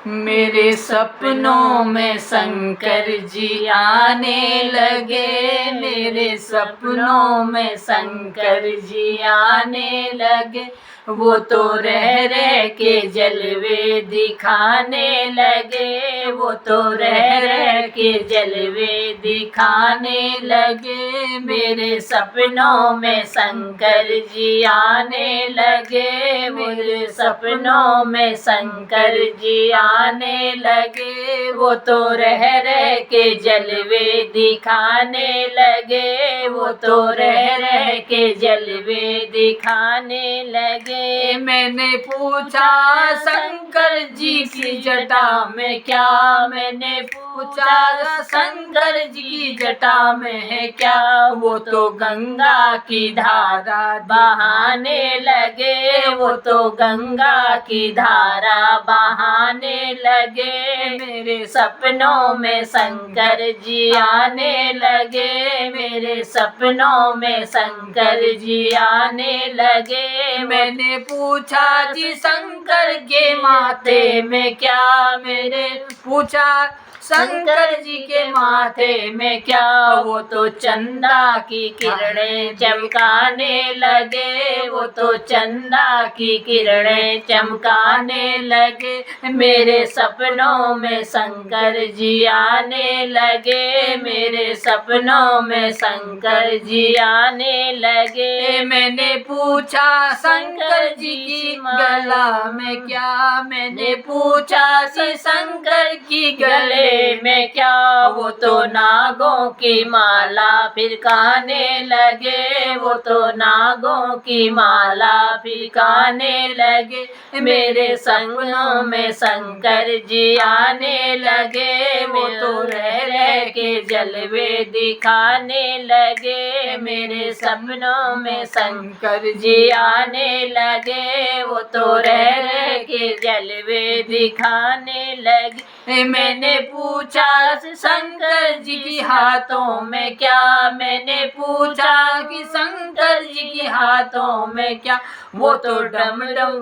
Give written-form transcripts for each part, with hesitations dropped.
मेरे सपनों में शंकर जी आने लगे, मेरे सपनों में शंकर जी आने लगे। वो तो रह रह के जलवे दिखाने लगे, वो तो रह रह के जलवे दिखाने लगे। मेरे सपनों में शंकर जी आने लगे, मेरे सपनों में शंकर जी आने लगे। वो तो रह रह के जलवे दिखाने लगे, वो तो रह रह के जलवे दिखाने लगे। मैंने पूछा शंकर जी की जटा में क्या, मैंने पूछा शंकर जी की जटा में है क्या। वो तो गंगा की धारा बहाने लगे, वो तो गंगा की धारा बहाने लगे। मेरे सपनों में शंकर जी आने लगे, मेरे सपनों में शंकर जी आने लगे। मैंने पूछा जी शंकर के माथे में क्या, मैंने पूछा शंकर जी के माथे में क्या। वो तो चंदा की किरणें चमकाने लगे, वो तो चंदा की किरणें चमकाने लगे। मेरे सपनों में शंकर जी आने लगे, मेरे सपनों में शंकर जी आने लगे। मैंने पूछा शंकर जी की गला में क्या, मैंने पूछा जी शंकर की गले में क्या। वो तो नागों की माला फिरकाने लगे, वो तो नागों की माला फिरकाने लगे। मेरे सपनों में शंकर जी आने लगे, वो तो रह रह के जलवे दिखाने लगे। मेरे सपनों में शंकर जी आने लगे, वो तो रह रह के जलवे दिखाने लगे। मैंने पूछा शंकर जी के हाथों में क्या, मैंने पूछा कि शंकर जी के हाथों में क्या। वो तो डम डम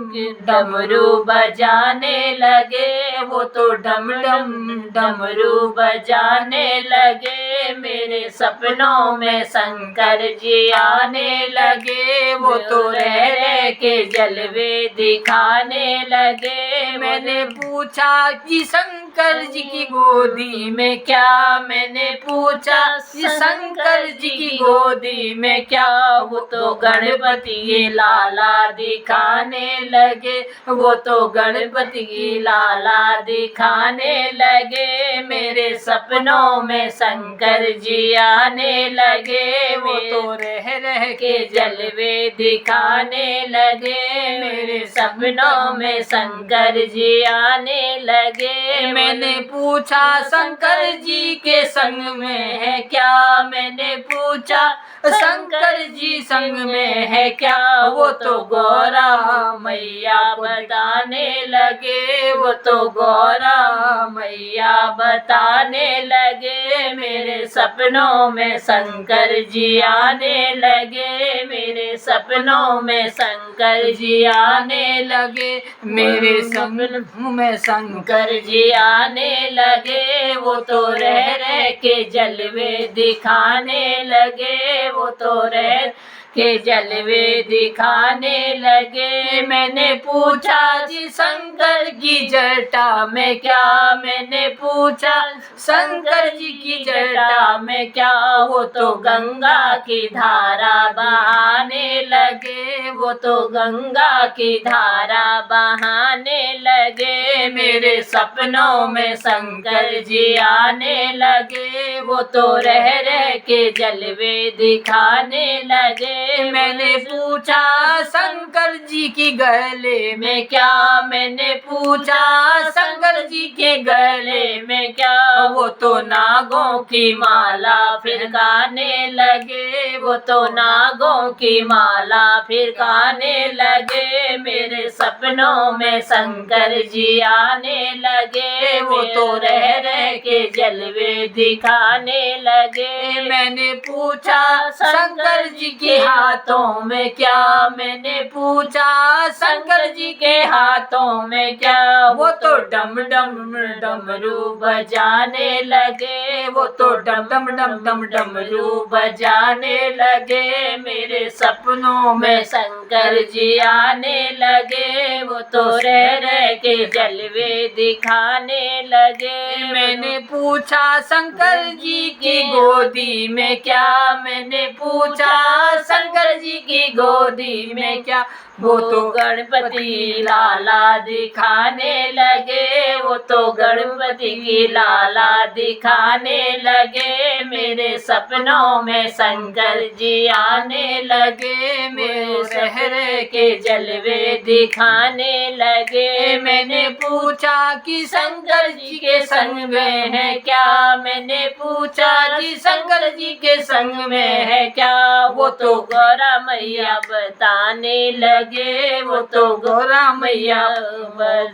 डमरू बजाने लगे, वो तो डम डम डमरू बजाने लगे। मेरे सपनों में शंकर जी आने लगे, वो तो रह रह के जलवे दिखाने लगे। मैंने पूछा कि शंकर जी की गोदी में क्या, मैंने पूछा कि शंकर जी की गोदी में क्या। वो तो गणपति लाला दिखाने लगे, वो तो गणपति लाला दिखाने लगे। मेरे सपनों में शंकर जी आने लगे, वो तो रह रह के जलवे दिखाने लगे। मेरे सपनों में शंकर जी आने लगे। मैंने पूछा शंकर जी के संग में है क्या, मैंने पूछा शंकर जी संग में है क्या। वो तो गौरा मैया बताने लगे, वो तो गौरा मैया बताने लगे। मेरे सपनों में शंकर जी आने लगे, मेरे सपनों में शंकर जी आने लगे। मेरे सपनों में शंकर जी आने लगे, वो तो रह रह के जलवे दिखाने लगे, वो तो रह के जलवे दिखाने लगे। मैंने पूछा जी शंकर की जटा में क्या, मैंने पूछा शंकर जी की जटा में क्या। वो तो गंगा की धारा बहाने लगे, वो तो गंगा की धारा बहाने लगे। मेरे सपनों में शंकर जी आने लगे, वो तो रह रह के जलवे दिखाने लगे। मैंने पूछा शंकर जी की गले में क्या, मैंने पूछा शंकर जी के गले में क्या। वो तो नागों की माला फिरकाने लगे, वो तो नागों की माला फिरकाने लगे। मेरे सपनों में शंकर जी आने लगे, वो तो रह के जलवे दिखाने लगे। मैंने पूछा शंकर जी के हाथों में क्या, मैंने पूछा शंकर जी के हाथों में क्या, वो तो डम डम डमरू बजाने लगे, वो तो डम डम डम डम डमरू बजाने लगे। मेरे सपनों में शंकर जी आने लगे, वो तो रह के जलवे दिखाने लगे। मैंने पूछा शंकर जी की गोदी में क्या, मैंने पूछा शंकर जी की गोदी में क्या, वो तो गणपति लाला दिखाने लगे, वो तो गणपति की लाला दिखाने लगे। मेरे सपनों में शंकर जी आने लगे, मेरे रह के जलवे दिखाने लगे। मैंने पूछा कि शंकर जी के संग में है क्या, मैंने पूछा जी शंकर जी के संग में है क्या, वो तो गौरा मैया बताने लगे, वो तो गौरा मैया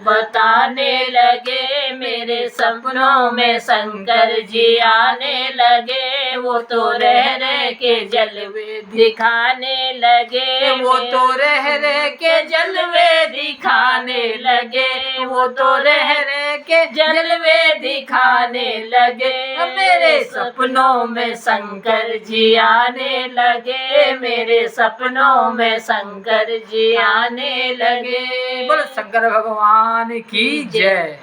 बताने लगे। मेरे सपनों में शंकर जी आने लगे, वो तो रह के जलवे दिखाने लगे, वो तो रह के जलवे दिखाने लगे, वो तो रह के जलवे दिखाने लगे। मेरे सपनों में शंकर जी आने लगे, मेरे सपनों में शंकर जी आने लगे। बोलो शंकर भगवान की जय।